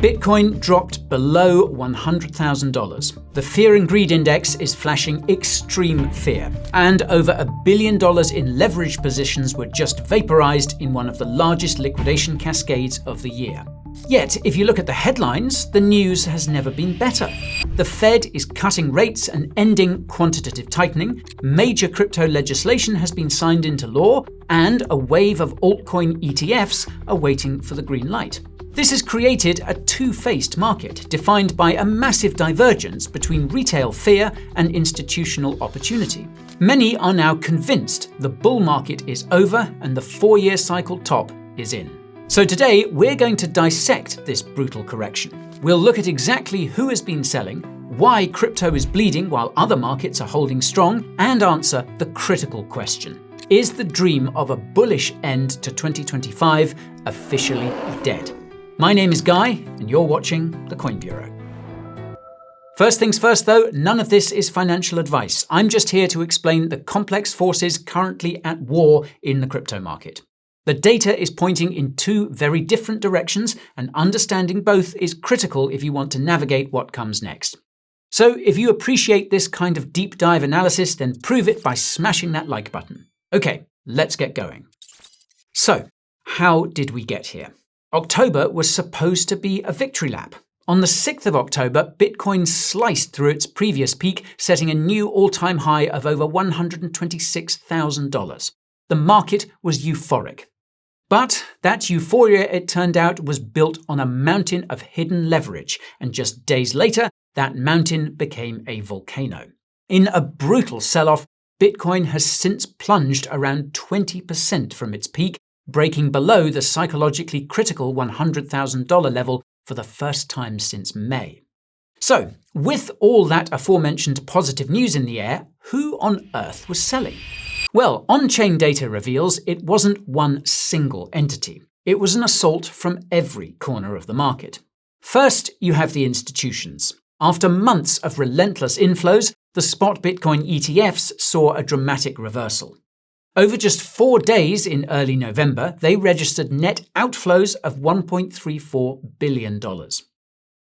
Bitcoin dropped below $100,000. The Fear and Greed Index is flashing extreme fear, and over $1 billion in leverage positions were just vaporized in one of the largest liquidation cascades of the year. Yet, if you look at the headlines, the news has never been better. The Fed is cutting rates and ending quantitative tightening, major crypto legislation has been signed into law, and a wave of altcoin ETFs are waiting for the green light. This has created a two-faced market, defined by a massive divergence between retail fear and institutional opportunity. Many are now convinced the bull market is over and the 4-year cycle top is in. So today, we're going to dissect this brutal correction. We'll look at exactly who has been selling, why crypto is bleeding while other markets are holding strong, and answer the critical question: is the dream of a bullish end to 2025 officially dead? My name is Guy, and you're watching The Coin Bureau. First things first though, none of this is financial advice. I'm just here to explain the complex forces currently at war in the crypto market. The data is pointing in two very different directions, and understanding both is critical if you want to navigate what comes next. So if you appreciate this kind of deep dive analysis, then prove it by smashing that like button. Okay, let's get going. So, how did we get here? October was supposed to be a victory lap. On the 6th of October, Bitcoin sliced through its previous peak, setting a new all-time high of over $126,000. The market was euphoric. But that euphoria, it turned out, was built on a mountain of hidden leverage, and just days later, that mountain became a volcano. In a brutal sell-off, Bitcoin has since plunged around 20% from its peak, breaking below the psychologically critical $100,000 level for the first time since May. So, with all that aforementioned positive news in the air, who on earth was selling? Well, on-chain data reveals it wasn't one single entity. It was an assault from every corner of the market. First, you have the institutions. After months of relentless inflows, the spot Bitcoin ETFs saw a dramatic reversal. Over just 4 days in early November, they registered net outflows of $1.34 billion.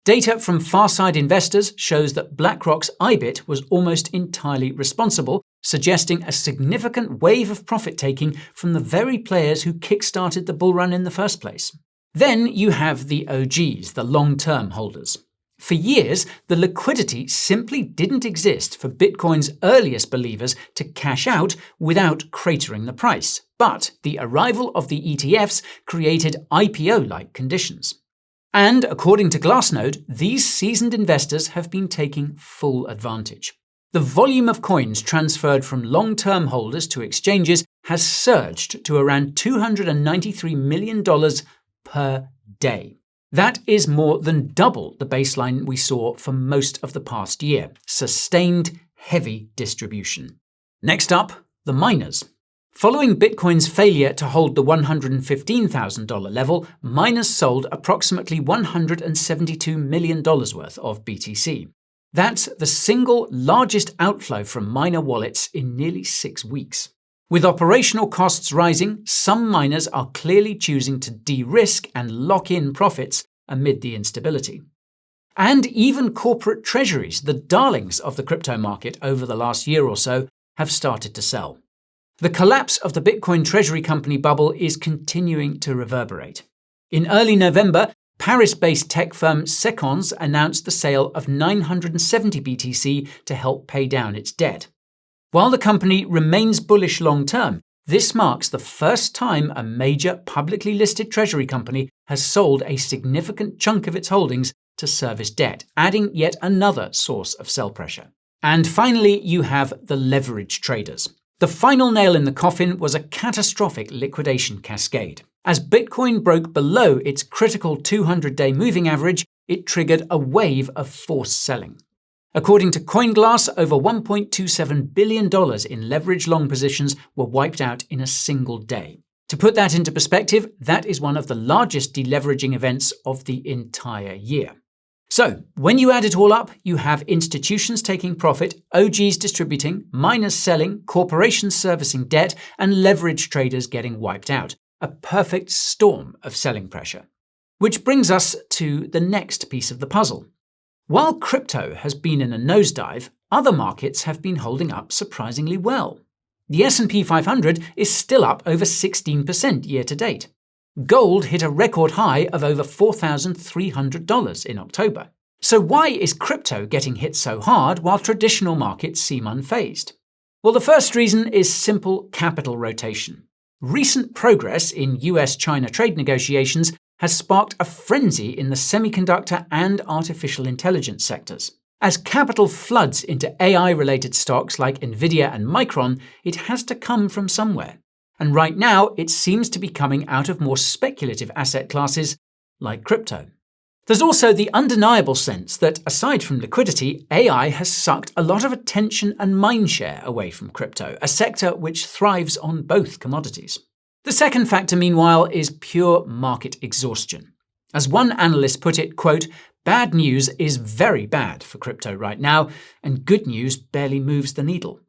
Data from Farside Investors shows that BlackRock's IBIT was almost entirely responsible, suggesting a significant wave of profit-taking from the very players who kick-started the bull run in the first place. Then you have the OGs, the long-term holders. For years, the liquidity simply didn't exist for Bitcoin's earliest believers to cash out without cratering the price. But the arrival of the ETFs created IPO-like conditions. And according to Glassnode, these seasoned investors have been taking full advantage. The volume of coins transferred from long-term holders to exchanges has surged to around $293 million per day. That is more than double the baseline we saw for most of the past year. Sustained, heavy distribution. Next up, the miners. Following Bitcoin's failure to hold the $115,000 level, miners sold approximately $172 million worth of BTC. That's the single largest outflow from miner wallets in nearly 6 weeks. With operational costs rising, some miners are clearly choosing to de-risk and lock in profits amid the instability. And even corporate treasuries, the darlings of the crypto market over the last year or so, have started to sell. The collapse of the Bitcoin treasury company bubble is continuing to reverberate. In early November, Paris-based tech firm Sequans announced the sale of 970 BTC to help pay down its debt. While the company remains bullish long-term, this marks the first time a major publicly listed treasury company has sold a significant chunk of its holdings to service debt, adding yet another source of sell pressure. And finally, you have the leverage traders. The final nail in the coffin was a catastrophic liquidation cascade. As Bitcoin broke below its critical 200-day moving average, it triggered a wave of forced selling. According to CoinGlass, over $1.27 billion in leverage long positions were wiped out in a single day. To put that into perspective, that is one of the largest deleveraging events of the entire year. So, when you add it all up, you have institutions taking profit, OGs distributing, miners selling, corporations servicing debt, and leverage traders getting wiped out. A perfect storm of selling pressure. Which brings us to the next piece of the puzzle. While crypto has been in a nosedive, other markets have been holding up surprisingly well. The S&P 500 is still up over 16% year to date. Gold hit a record high of over $4,300 in October. So why is crypto getting hit so hard while traditional markets seem unfazed? Well, the first reason is simple capital rotation. Recent progress in US-China trade negotiations has sparked a frenzy in the semiconductor and artificial intelligence sectors. As capital floods into AI-related stocks like Nvidia and Micron, it has to come from somewhere. And right now, it seems to be coming out of more speculative asset classes like crypto. There's also the undeniable sense that, aside from liquidity, AI has sucked a lot of attention and mindshare away from crypto, a sector which thrives on both commodities. The second factor, meanwhile, is pure market exhaustion. As one analyst put it, quote, "Bad news is very bad for crypto right now, and good news barely moves the needle."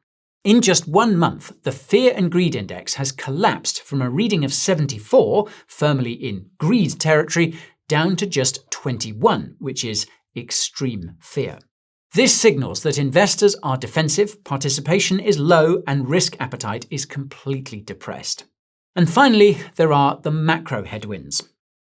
In just 1 month, the Fear and Greed Index has collapsed from a reading of 74, firmly in greed territory, down to just 21, which is extreme fear. This signals that investors are defensive, participation is low, and risk appetite is completely depressed. And finally, there are the macro headwinds.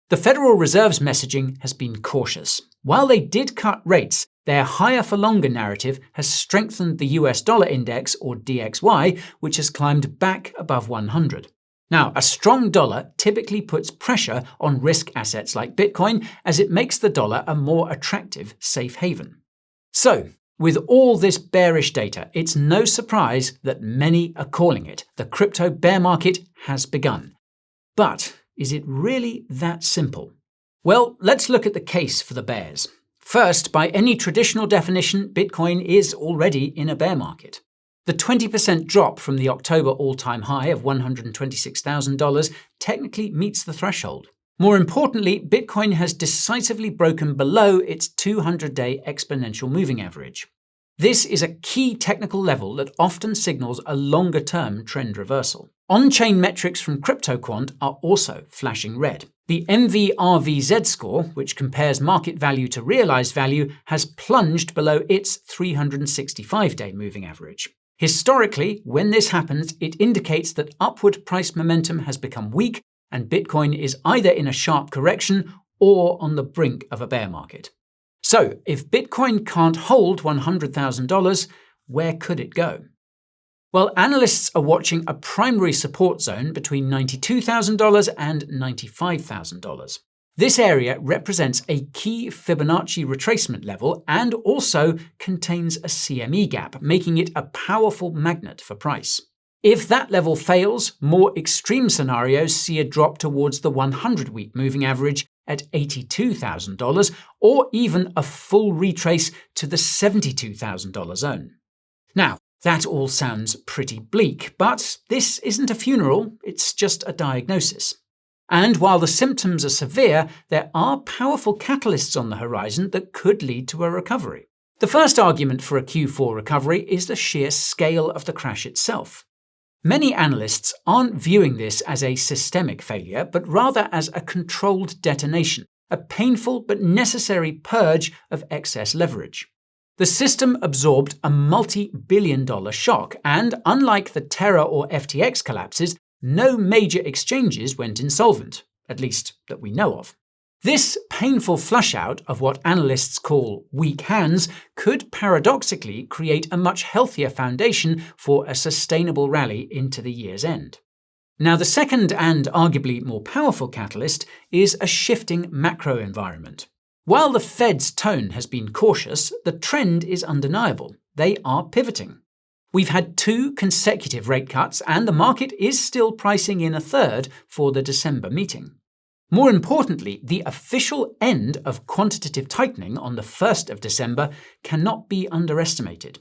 The Federal Reserve's messaging has been cautious. While they did cut rates, their higher-for-longer narrative has strengthened the US dollar index, or DXY, which has climbed back above 100. Now, a strong dollar typically puts pressure on risk assets like Bitcoin, as it makes the dollar a more attractive safe haven. So, with all this bearish data, it's no surprise that many are calling it. The crypto bear market has begun. But is it really that simple? Well, let's look at the case for the bears. First, by any traditional definition, Bitcoin is already in a bear market. The 20% drop from the October all-time high of $126,000 technically meets the threshold. More importantly, Bitcoin has decisively broken below its 200-day exponential moving average. This is a key technical level that often signals a longer-term trend reversal. On-chain metrics from CryptoQuant are also flashing red. The MVRVZ score, which compares market value to realized value, has plunged below its 365-day moving average. Historically, when this happens, it indicates that upward price momentum has become weak and Bitcoin is either in a sharp correction or on the brink of a bear market. So, if Bitcoin can't hold $100,000, where could it go? Well, analysts are watching a primary support zone between $92,000 and $95,000. This area represents a key Fibonacci retracement level and also contains a CME gap, making it a powerful magnet for price. If that level fails, more extreme scenarios see a drop towards the 100-week moving average at $82,000, or even a full retrace to the $72,000 zone. Now, that all sounds pretty bleak, but this isn't a funeral, it's just a diagnosis. And while the symptoms are severe, there are powerful catalysts on the horizon that could lead to a recovery. The first argument for a Q4 recovery is the sheer scale of the crash itself. Many analysts aren't viewing this as a systemic failure, but rather as a controlled detonation, a painful but necessary purge of excess leverage. The system absorbed a multi-billion-dollar shock, and unlike the Terra or FTX collapses, no major exchanges went insolvent, at least that we know of. This painful flush-out of what analysts call weak hands could paradoxically create a much healthier foundation for a sustainable rally into the year's end. Now, the second and arguably more powerful catalyst is a shifting macro environment. While the Fed's tone has been cautious, the trend is undeniable. They are pivoting. We've had 2 consecutive rate cuts, and the market is still pricing in a third for the December meeting. More importantly, the official end of quantitative tightening on the 1st of December cannot be underestimated.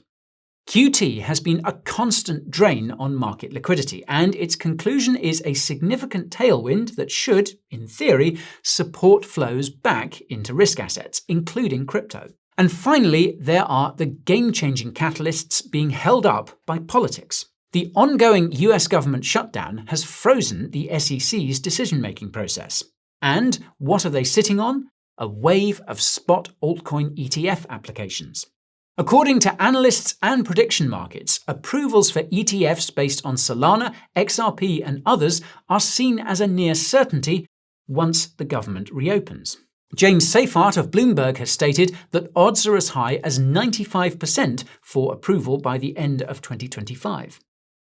QT has been a constant drain on market liquidity, and its conclusion is a significant tailwind that should, in theory, support flows back into risk assets, including crypto. And finally, there are the game-changing catalysts being held up by politics. The ongoing US government shutdown has frozen the SEC's decision-making process. And what are they sitting on? A wave of spot altcoin ETF applications. According to analysts and prediction markets, approvals for ETFs based on Solana, XRP, and others are seen as a near certainty once the government reopens. James Seyfarth of Bloomberg has stated that odds are as high as 95% for approval by the end of 2025.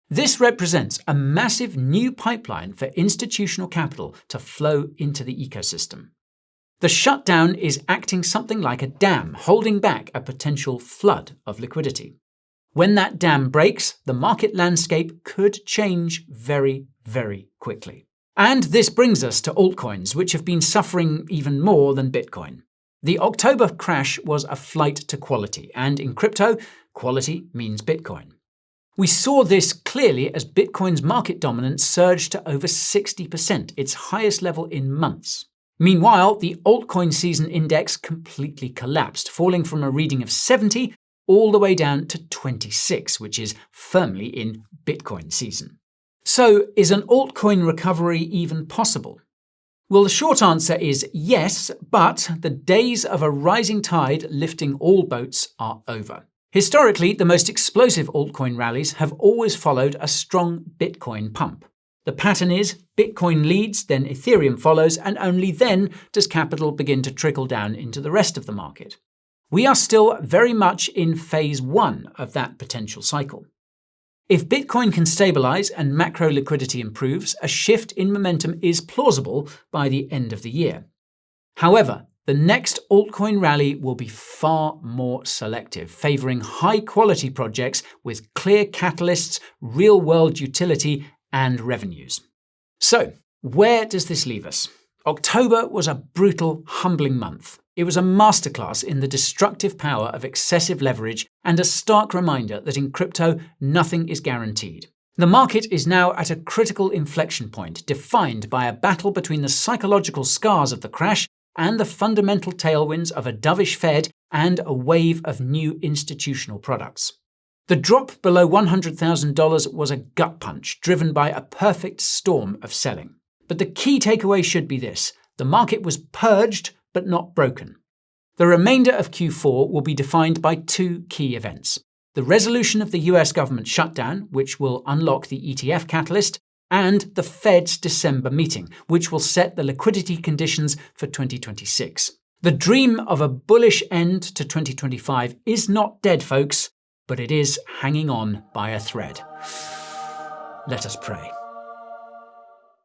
This represents a massive new pipeline for institutional capital to flow into the ecosystem. The shutdown is acting something like a dam, holding back a potential flood of liquidity. When that dam breaks, the market landscape could change very, very quickly. And this brings us to altcoins, which have been suffering even more than Bitcoin. The October crash was a flight to quality, and in crypto, quality means Bitcoin. We saw this clearly as Bitcoin's market dominance surged to over 60%, its highest level in months. Meanwhile, the altcoin season index completely collapsed, falling from a reading of 70 all the way down to 26, which is firmly in Bitcoin season. So, is an altcoin recovery even possible? Well, the short answer is yes, but the days of a rising tide lifting all boats are over. Historically, the most explosive altcoin rallies have always followed a strong Bitcoin pump. The pattern is Bitcoin leads, then Ethereum follows, and only then does capital begin to trickle down into the rest of the market. We are still very much in phase 1 of that potential cycle. If Bitcoin can stabilize and macro liquidity improves, a shift in momentum is plausible by the end of the year. However, the next altcoin rally will be far more selective, favoring high-quality projects with clear catalysts, real-world utility, and revenues. So, where does this leave us? October was a brutal, humbling month. It was a masterclass in the destructive power of excessive leverage and a stark reminder that in crypto, nothing is guaranteed. The market is now at a critical inflection point, defined by a battle between the psychological scars of the crash and the fundamental tailwinds of a dovish Fed and a wave of new institutional products. The drop below $100,000 was a gut punch, driven by a perfect storm of selling. But the key takeaway should be this: the market was purged, but not broken. The remainder of Q4 will be defined by 2 key events: the resolution of the US government shutdown, which will unlock the ETF catalyst, and the Fed's December meeting, which will set the liquidity conditions for 2026. The dream of a bullish end to 2025 is not dead, folks, but it is hanging on by a thread. Let us pray.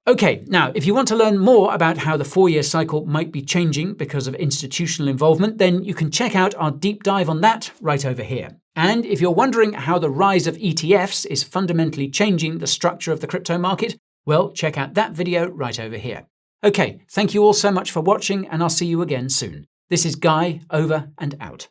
Okay, now, if you want to learn more about how the 4-year cycle might be changing because of institutional involvement, then you can check out our deep dive on that right over here. And if you're wondering how the rise of ETFs is fundamentally changing the structure of the crypto market, well, check out that video right over here. Okay, thank you all so much for watching, and I'll see you again soon. This is Guy, over and out.